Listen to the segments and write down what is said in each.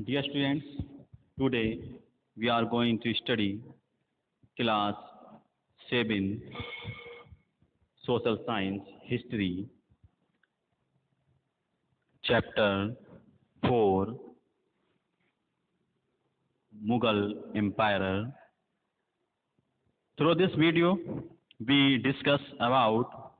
Dear students, today we are going to study class 7 Social Science History, chapter 4 Mughal Empire. Through this video, we discuss about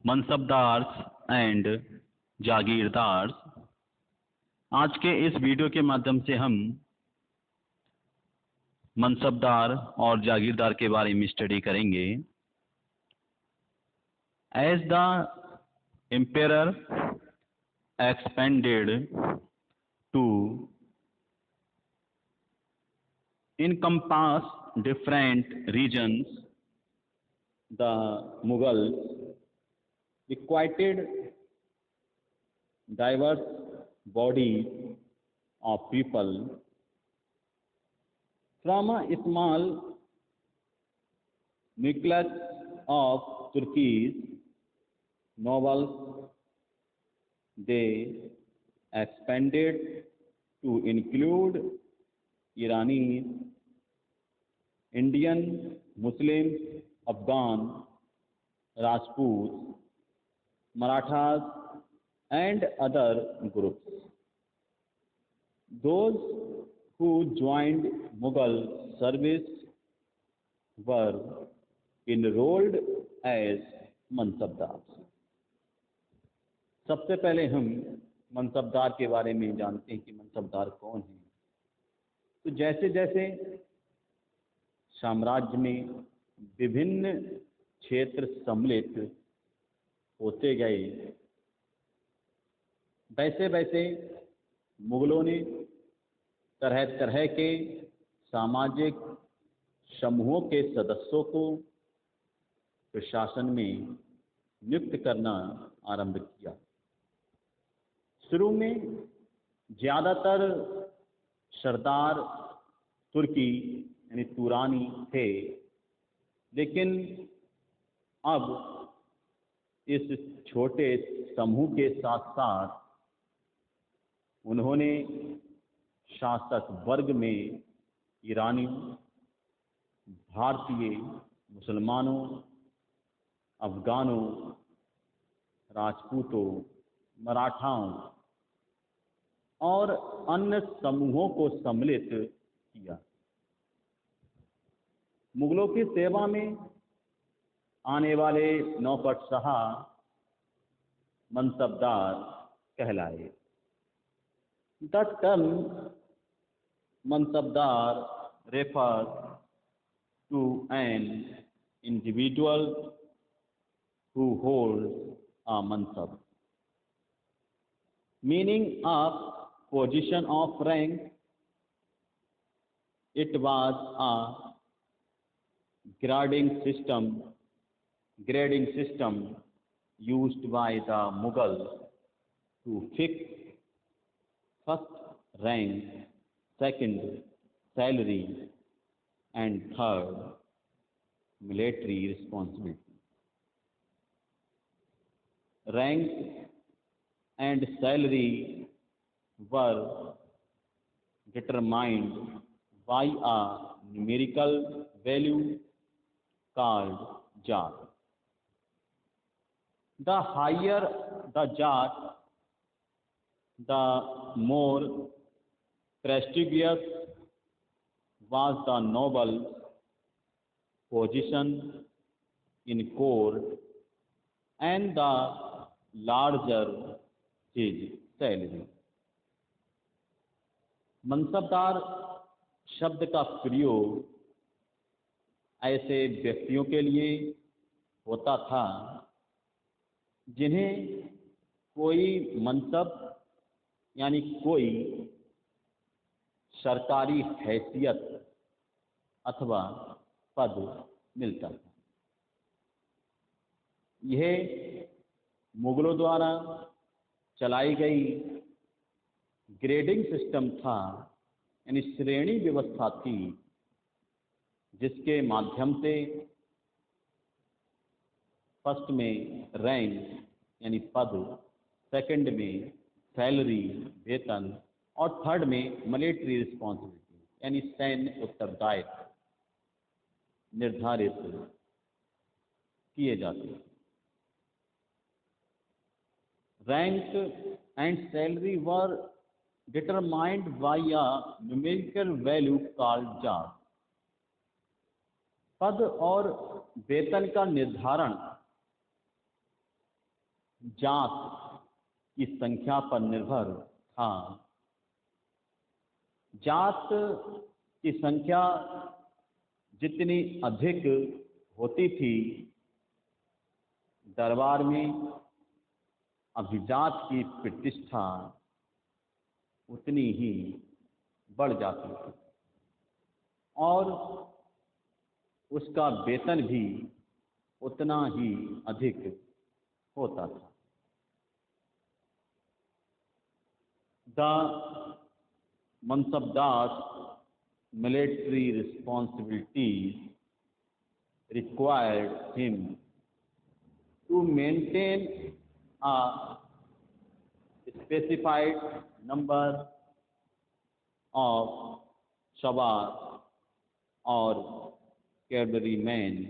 Mansabdars and Jagirdars. आज के इस video के माध्यम से हम मनसबदार और जागीरदार के बारे में स्टडी करेंगे. As the emperor expanded to encompass different regions, the Mughals requited diverse bodies of people from a small nucleus of Turkish nobles. They expanded to include Iranis, Indian, Muslims, Afghan, Rajputs, Marathas, and other groups. Those who joined Mughal service were enrolled as mansabdar. सबसे पहले हम मनसबदार के बारे में जानते हैं कि मनसबदार कौन है. तो जैसे जैसे साम्राज्य में विभिन्न क्षेत्र सम्मिलित होते गए, वैसे वैसे मुगलों ने तरह तरह के सामाजिक समूहों के सदस्यों को प्रशासन में नियुक्त करना आरंभ किया. शुरू में ज़्यादातर सरदार तुर्की यानी तुरानी थे, लेकिन अब इस छोटे समूह के साथ साथ उन्होंने शासक वर्ग में ईरानियों, भारतीय, मुसलमानों, अफगानों, राजपूतों, मराठाओं और अन्य समूहों को सम्मिलित किया. मुगलों की सेवा में आने वाले नौकरशाह मनसबदार कहलाए. The term Mansabdar refers to an individual who holds a mansab, meaning a position of rank. It was a grading system used by the Mughals to fix first rank, second salary, and third military responsibility. Rank and salary were determined by a numerical value called Jat. The higher the Jat, the more prestigious was the noble's position in court and the larger his salary. Mansabdar शब्द का प्रयोग ऐसे व्यक्तियों के लिए होता था जिन्हें कोई मनसब यानी कोई सरकारी हैसियत अथवा पद मिलता था. यह मुगलों द्वारा चलाई गई ग्रेडिंग सिस्टम था, यानी श्रेणी व्यवस्था थी, जिसके माध्यम से फर्स्ट में रैंक यानी पद, सेकंड में सैलरी वेतन और थर्ड में मिलिट्री रिस्पॉन्सिबिलिटी यानी सैन्य उत्तरदायित्व निर्धारित किए जाते हैं। Rank and salary were determined by a numerical value called जात। पद और वेतन का निर्धारण जात की संख्या पर निर्भर था। जात की संख्या जितनी अधिक होती थी, दरबार में अभिजात की प्रतिष्ठा उतनी ही बढ़ जाती थी और उसका वेतन भी उतना ही अधिक होता था। The Mansabdar's military responsibilities required him to maintain a specified number of sawar or cavalrymen.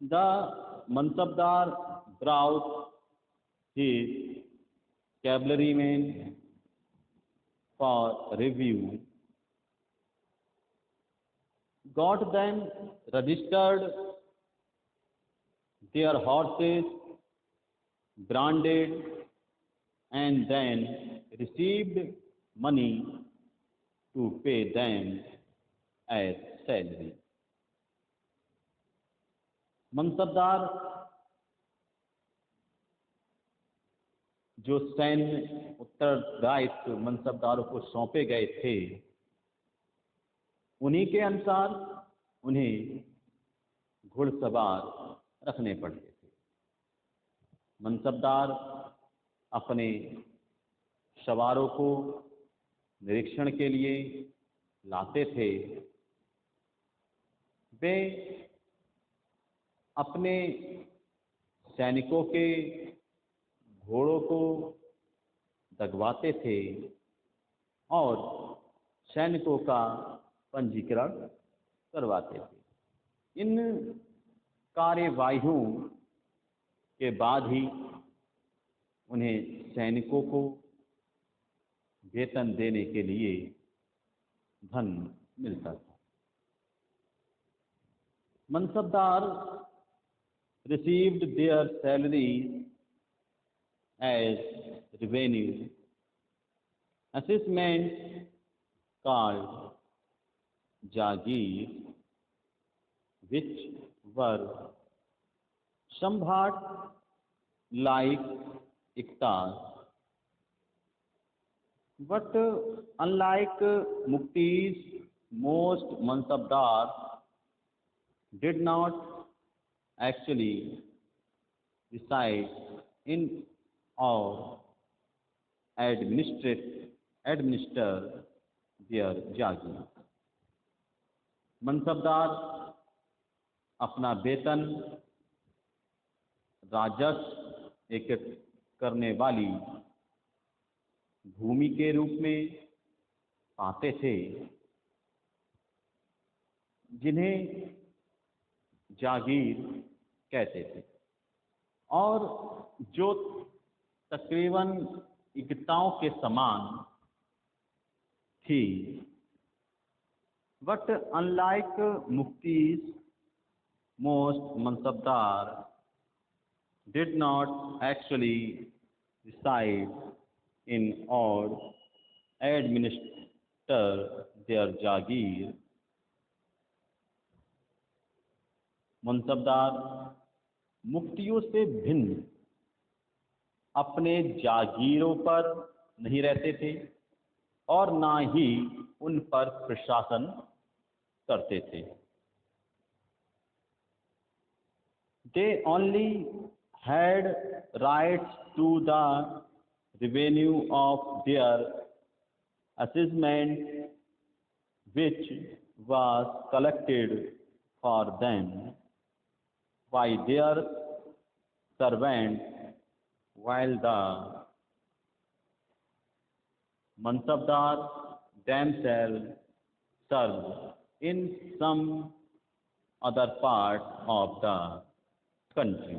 The Mansabdar brought his cavalrymen for review, got them registered, their horses branded, and then received money to pay them as salary. Mansabdar जो सैन्य उत्तरदायित्व मनसबदारों को सौंपे गए थे, उन्हीं के अनुसार उन्हें घुड़सवार रखने पड़ते थे। मनसबदार अपने सवारों को निरीक्षण के लिए लाते थे। वे अपने सैनिकों के घोड़ों को दगवाते थे और सैनिकों का पंजीकरण करवाते थे। इन कार्यवाहियों के बाद ही उन्हें सैनिकों को वेतन देने के लिए धन मिलता था। Mansabdar received their salaries as revenue assessments called jagir, which were somewhat like iktas, but unlike muktis, most mansabdar did not actually reside in or administer their jagir. Mansabdar अपना वेतन राजस्व एकत्र करने वाली भूमि के रूप में पाते थे, जिन्हें जागीर कहते थे और जो तकरीबन इकताओं के समान थी। But unlike muftis, most mansabdar did not actually reside in or administer their jagir. Mansabdar मुफ्तियों से भिन्न अपने जागीरों पर नहीं रहते थे और ना ही उन पर प्रशासन करते थे। They only had rights to the revenue of their assessment, which was collected for them by their servants, while the mansabdar themselves serve in some other part of the country.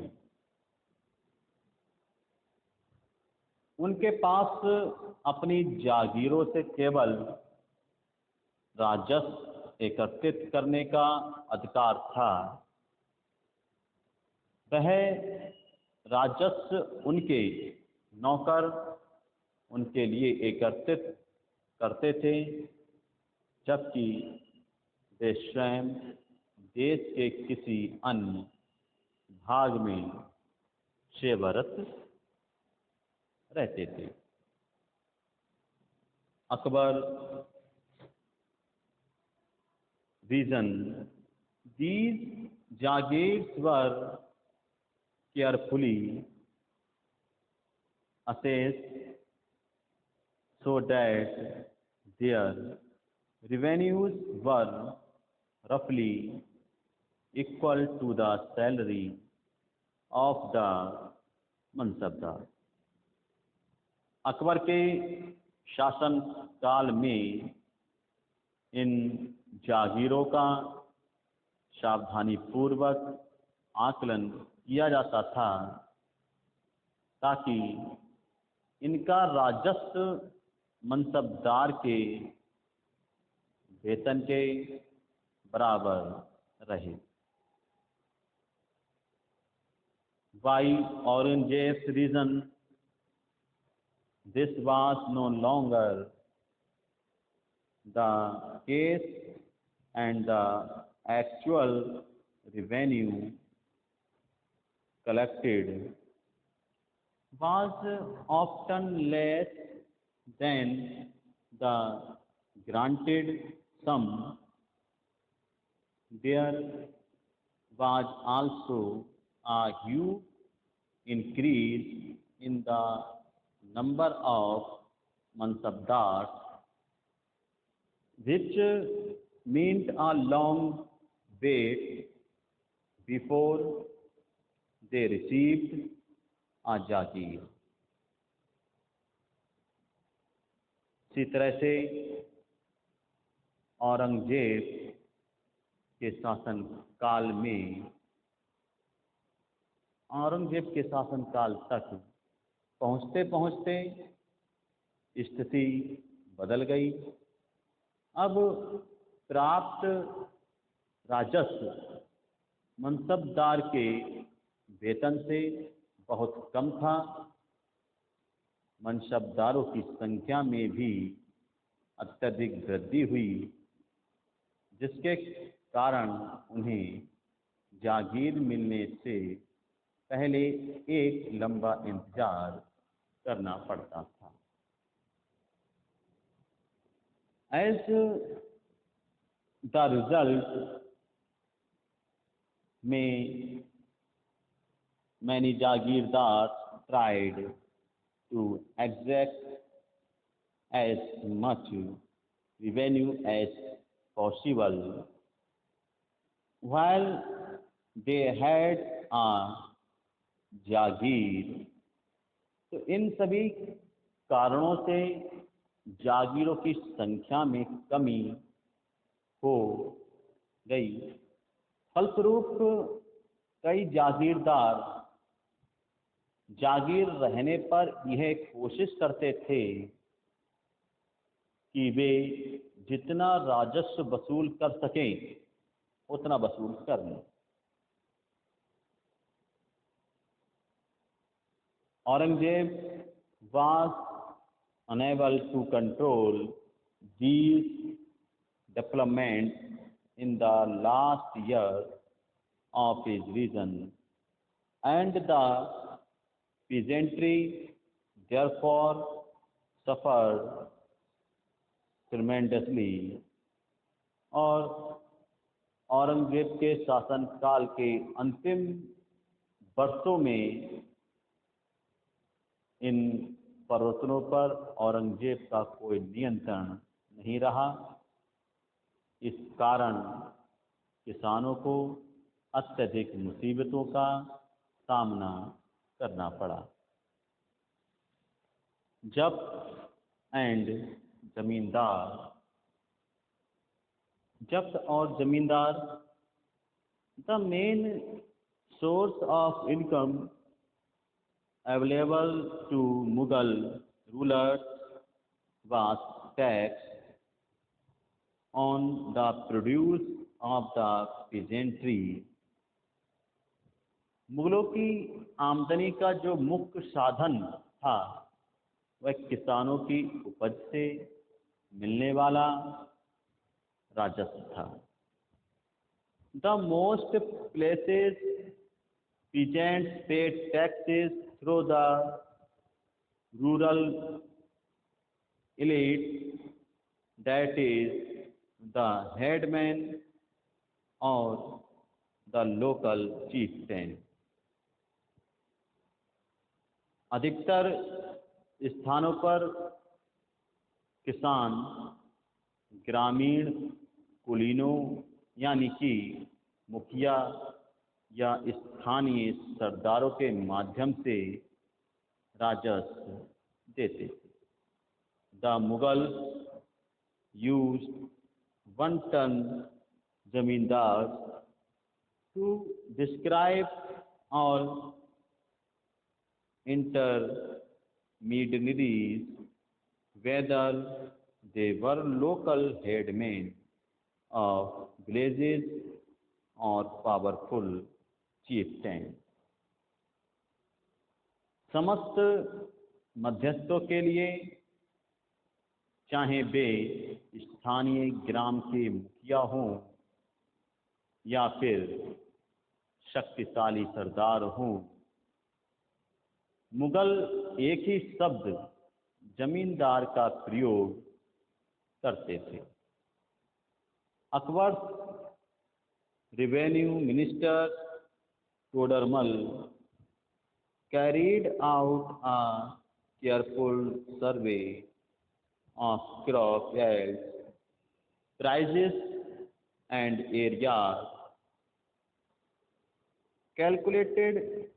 उनके पास अपनी जागीरों से केवल राजस्व एकत्रित करने का अधिकार था। वह राजस्व उनके नौकर उनके लिए एकत्रित करते थे, जबकि वे स्वयं देश के किसी अन्य भाग में सेवारत रहते थे। Akbar reasoned these jagirs were carefully assessed so that their revenues were roughly equal to the salary of the mansabdar. Akbar के शासन काल में इन जागीरों का सावधानी पूर्वक आकलन किया जाता था, ताकि इनका राजस्व मनसबदार के वेतन के बराबर रहे। By Aurangzeb's reason, this was no longer the case, and the actual revenue collected was often less than the granted sum. There was also a huge increase in the number of mansabdars, which meant a long wait before they received a jagir. इसी तरह से औरंगजेब के शासन काल तक पहुँचते पहुँचते स्थिति बदल गई। अब प्राप्त राजस्व मनसबदार के वेतन से बहुत कम था। मनसबदारों की संख्या में भी अत्यधिक वृद्धि हुई, जिसके कारण उन्हें जागीर मिलने से पहले एक लंबा इंतजार करना पड़ता था। As the result, many jagirdars tried to exact as much revenue as possible while they had a जागीर। तो इन सभी कारणों से जागीरों की संख्या में कमी हो गई। फलस्वरूप कई जागीरदार जागीर रहने पर यह कोशिश करते थे कि वे जितना राजस्व वसूल कर सकें उतना वसूल कर लें। Aurangzeb was unable to control these developments in the last year of his reign, and the peasantry therefore suffered tremendously। और औरंगजेब के शासन काल के अंतिम वर्षों में इन परिवर्तनों पर औरंगजेब का कोई नियंत्रण नहीं रहा। इस कारण किसानों को अत्यधिक मुसीबतों का सामना करना पड़ा। जब एंड जमींदार। जब्त और जमींदार, the main source of income available to Mughal rulers was tax on the produce of the peasantry। मुगलों की आमदनी का जो मुख्य साधन था वह किसानों की उपज से मिलने वाला राजस्व था। The most places peasants paid taxes through the rural elite, that is, the headman or the local chieftain। अधिकतर स्थानों पर किसान ग्रामीण कुलीनों यानी कि मुखिया या स्थानीय सरदारों के माध्यम से राजस्व देते थे। The Mughal used 1 term zamindar to describe all intermediaries whether they were local headmen of villages or powerful chieftain। समस्त मध्यस्थों के लिए, चाहे वे स्थानीय ग्राम के मुखिया हों या फिर शक्तिशाली सरदार हों, मुगल एक ही शब्द जमींदार का प्रयोग करते थे। Akbar revenue minister Todarmal carried out a careful survey of crop yields, prices and areas, calculated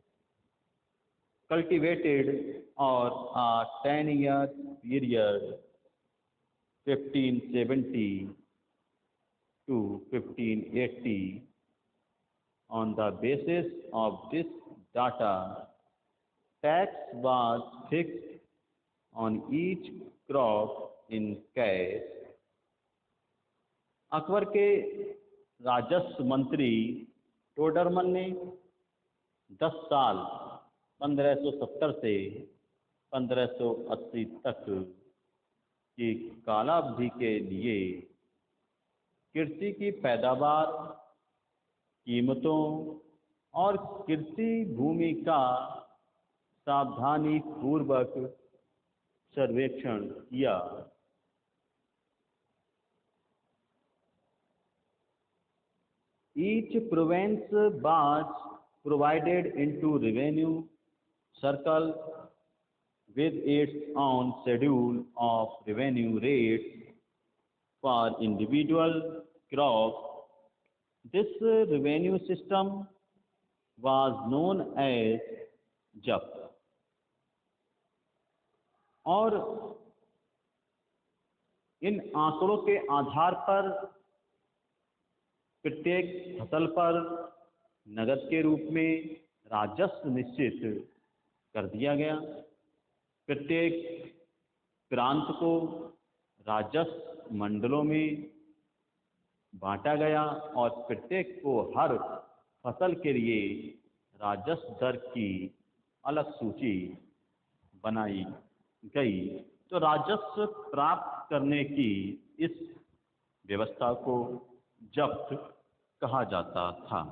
cultivated or a 10-year period 1570 to 1580। On the basis of this data, tax was fixed on each crop in cash। Akbar के राजस्व मंत्री टोडरमल ने 10 साल 1570 से 1580 तक की कालावधि के लिए कृषि की पैदावार, कीमतों और कृषि भूमि का सावधानी पूर्वक सर्वेक्षण किया। Each province was provided into revenue circle with its own schedule of revenue rates for individual crops। This revenue system was known as जब्त। और इन आंकड़ों के आधार पर प्रत्येक फसल पर नगद के रूप में राजस्व निश्चित कर दिया गया। प्रत्येक प्रांत को राजस्व मंडलों में बांटा गया और प्रत्येक को हर फसल के लिए राजस्व दर की अलग सूची बनाई गई। तो राजस्व प्राप्त करने की इस व्यवस्था को जब्त कहा जाता था।